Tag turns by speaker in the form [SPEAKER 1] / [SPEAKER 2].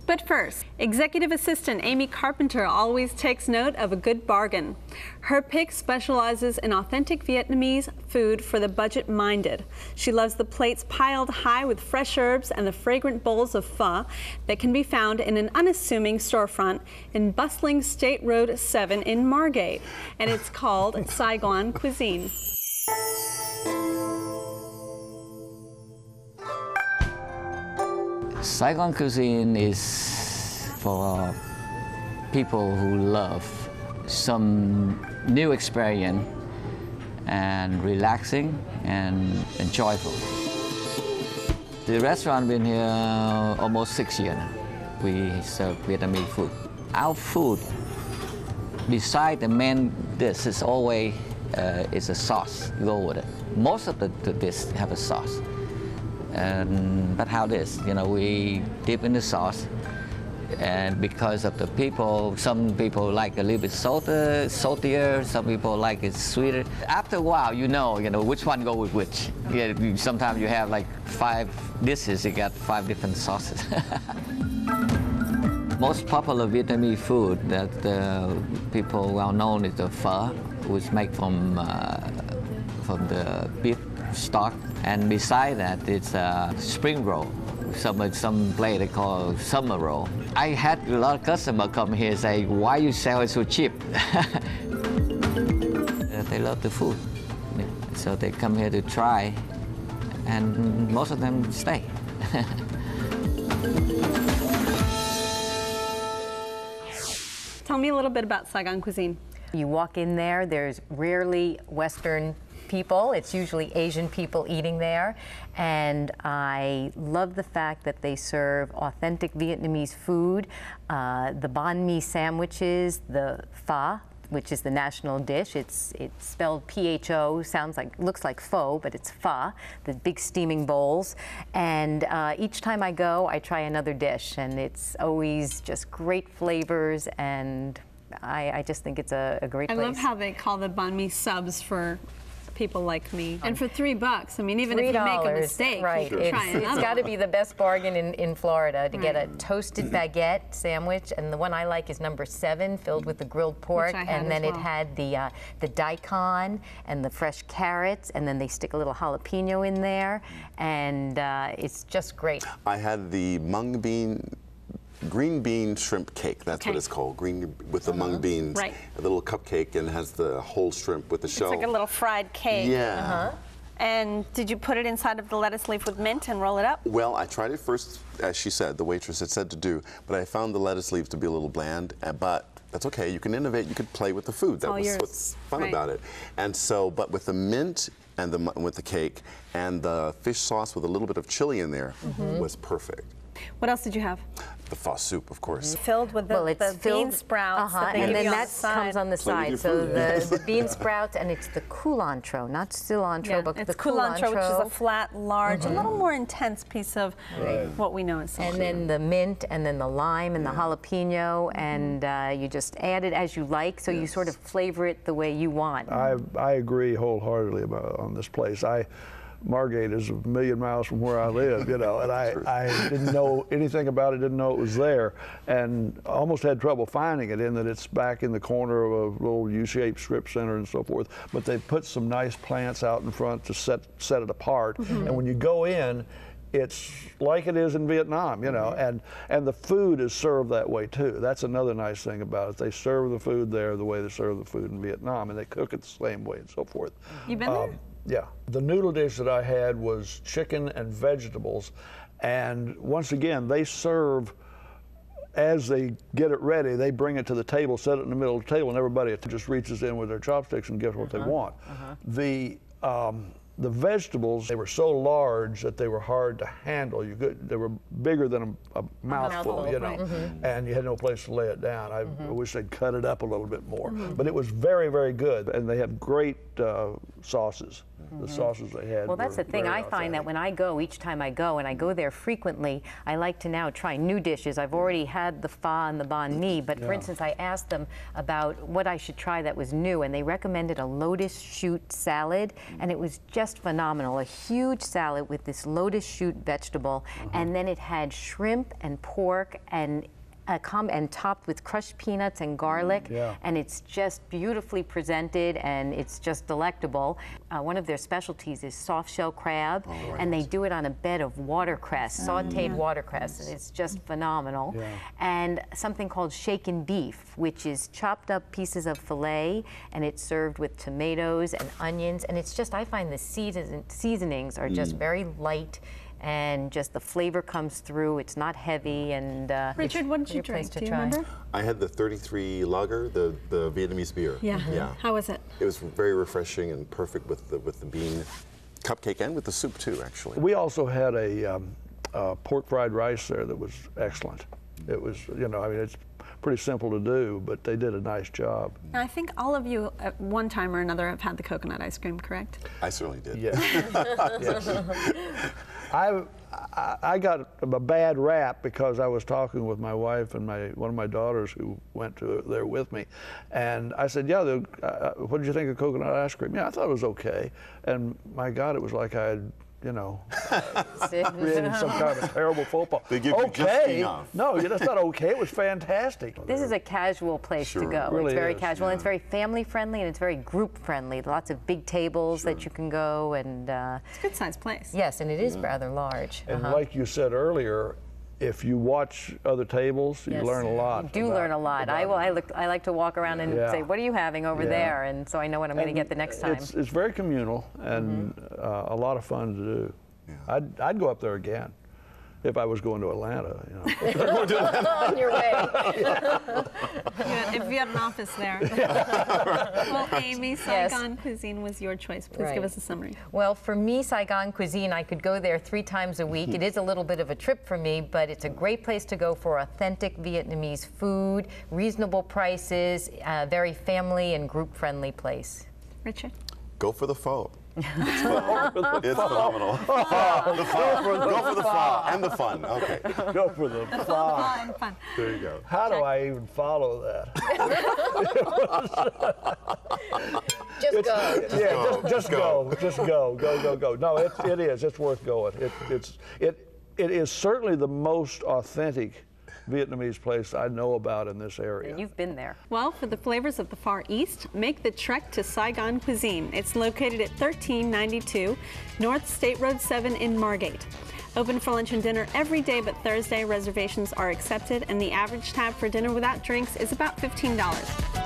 [SPEAKER 1] But first, Executive Assistant Amy Carpenter always takes note of a good bargain. Her pick specializes in authentic Vietnamese food for the budget-minded. She loves the plates piled high with fresh herbs and the fragrant bowls of pho that can be found in an unassuming storefront in bustling State Road 7 in Margate. And it's called Saigoncuisine.
[SPEAKER 2] Saigoncuisine is for people who love some new experience and relaxing and joyful. The restaurant been here almost 6 years now. We serve Vietnamese food. Our food, beside the main dish, is always is a sauce go with it. Most of the dish have a sauce. But how this? You know, we dip in the sauce, and because of the people, some people like a little bit saltier, some people like it sweeter. After a while, you know which one go with which. Yeah, sometimes you have like 5 dishes, you got 5 different sauces. Most popular Vietnamese food that people well known is the pho, which is made from the beef stock, and beside that it's a spring roll. Some place they call summer roll. I had a lot of customers come here and say, "Why you sell it so cheap?" They love the food, so they come here to try, and most of them stay.
[SPEAKER 1] Tell me a little bit about Saigoncuisine.
[SPEAKER 3] You walk in there, there's rarely Western people. It's usually Asian people eating there. And I love the fact that they serve authentic Vietnamese food, the banh mi sandwiches, the pho, which is the national dish. It's spelled P-H-O, looks like pho, but it's pho, the big steaming bowls. And each time I go, I try another dish, and it's always just great flavors, and I just think it's a great place.
[SPEAKER 1] I love how they call the banh mi subs for people like me. And for $3, I mean, even if you make a mistake,
[SPEAKER 3] right.
[SPEAKER 1] you can try another.
[SPEAKER 3] It's got to be the best bargain in Florida to get a toasted baguette sandwich, and the one I like is number 7, filled with the grilled pork, and then it had the daikon and the fresh carrots, and then they stick a little jalapeno in there, and it's just great.
[SPEAKER 4] I had the green bean shrimp cake. That's what it's called. Green with the mung beans.
[SPEAKER 1] Right.
[SPEAKER 4] A little cupcake, and has the whole shrimp with the shell.
[SPEAKER 1] It's like a little fried cake.
[SPEAKER 4] Yeah.
[SPEAKER 1] And did you put it inside of the lettuce leaf with mint and roll it up?
[SPEAKER 4] Well, I tried it first, as she said, the waitress had said to do, but I found the lettuce leaves to be a little bland, but that's okay. You can innovate. You could play with the food. That was what's fun about it. And so, but with the mint and with the cake and the fish sauce with a little bit of chili in there was perfect.
[SPEAKER 1] What else did you have?
[SPEAKER 4] The pho soup, of course.
[SPEAKER 1] Filled with the bean sprouts.
[SPEAKER 3] And then that comes on the side. So the bean sprouts, and it's the culantro, not cilantro, but the culantro.
[SPEAKER 1] Which is a flat, large, a little more intense piece of what we know as cilantro.
[SPEAKER 3] And then the mint, and then the lime, and the jalapeno, and you just add it as you like, so you sort of flavor it the way you want.
[SPEAKER 5] I agree wholeheartedly on this place. Margate is 1,000,000 miles from where I live, and I didn't know anything about it, didn't know it was there, and almost had trouble finding it in that it's back in the corner of a little U-shaped strip center and so forth, but they put some nice plants out in front to set it apart, and when you go in, it's like it is in Vietnam, and the food is served that way too. That's another nice thing about it. They serve the food there the way they serve the food in Vietnam, and they cook it the same way and so forth.
[SPEAKER 1] You been there?
[SPEAKER 5] Yeah. The noodle dish that I had was chicken and vegetables, and once again, they serve, as they get it ready, they bring it to the table, set it in the middle of the table, and everybody just reaches in with their chopsticks and gets what they want. The vegetables, they were so large that they were hard to handle. They were bigger than a mouthful, and you had no place to lay it down. I wish they'd cut it up a little bit more. But it was very, very good, and they have great sauces. The sauces they had.
[SPEAKER 3] Well, that's the thing. I find that
[SPEAKER 4] authentic.
[SPEAKER 3] when I go, each time I go, and I go there frequently, I like to now try new dishes. I've already had the pho and the banh mi, but for instance, I asked them about what I should try that was new, and they recommended a lotus shoot salad, and it was just phenomenal. A huge salad with this lotus shoot vegetable, and then it had shrimp and pork and topped with crushed peanuts and garlic, and it's just beautifully presented, and it's just delectable. One of their specialties is soft shell crab, and they do it on a bed of watercress, sautéed watercress, and it's just phenomenal. And something called shaken beef, which is chopped up pieces of filet, and it's served with tomatoes and onions, and it's just, I find the seasonings are just very light, and just the flavor comes through. It's not heavy, and
[SPEAKER 1] Richard, what did you drink? Do you remember?
[SPEAKER 4] I had the 33 lager, the Vietnamese beer.
[SPEAKER 1] Yeah. How was it?
[SPEAKER 4] It was very refreshing and perfect with the bean cupcake and with the soup too, actually.
[SPEAKER 5] We also had a pork fried rice there that was excellent. It was, I mean, it's pretty simple to do, but they did a nice job.
[SPEAKER 1] Now, I think all of you at one time or another have had the coconut ice cream, correct?
[SPEAKER 4] I certainly did.
[SPEAKER 5] Yes. Yes. I got a bad rap because I was talking with my wife and one of my daughters who went there with me, and I said, "Yeah, what did you think of coconut ice cream?" "Yeah, I thought it was okay." And my God, it was like I had, created some kind of terrible football.
[SPEAKER 4] They give you just enough.
[SPEAKER 5] No, that's not okay. It was fantastic.
[SPEAKER 3] This is a casual place to go.
[SPEAKER 5] Really
[SPEAKER 3] it's very
[SPEAKER 5] is,
[SPEAKER 3] casual, and it's very family friendly, and it's very group friendly. Lots of big tables that you can go, and
[SPEAKER 1] it's a good sized place.
[SPEAKER 3] yes, and it is rather large.
[SPEAKER 5] And like you said earlier, if you watch other tables, you learn a lot.
[SPEAKER 3] You do learn a lot. I like to walk around and say, "What are you having over there?" And so I know what I'm going to get the next time.
[SPEAKER 5] It's very communal and a lot of fun to do. Yeah. I'd go up there again if I was going to Atlanta.
[SPEAKER 3] On your way.
[SPEAKER 1] If you had an office there. Well, Amy, Saigon Cuisine was your choice. Please give us a summary.
[SPEAKER 3] Well, for me, Saigon Cuisine, I could go there 3 times a week. It is a little bit of a trip for me, but it's a great place to go for authentic Vietnamese food, reasonable prices, very family and group-friendly place.
[SPEAKER 1] Richard?
[SPEAKER 4] Go for the pho. It's phenomenal. It's phenomenal. The pho. Go for the pho and the fun. Okay.
[SPEAKER 5] Go for the
[SPEAKER 1] Pho and fun.
[SPEAKER 4] There you go.
[SPEAKER 5] How do I even follow that?
[SPEAKER 3] Just go.
[SPEAKER 5] Just go. Go. No, it is. It's worth going. It is certainly the most authentic Vietnamese place I know about in this area.
[SPEAKER 3] And you've been there.
[SPEAKER 1] Well, for the flavors of the Far East, make the trek to Saigon Cuisine. It's located at 1392 North State Road 7 in Margate. Open for lunch and dinner every day but Thursday. Reservations are accepted, and the average tab for dinner without drinks is about $15.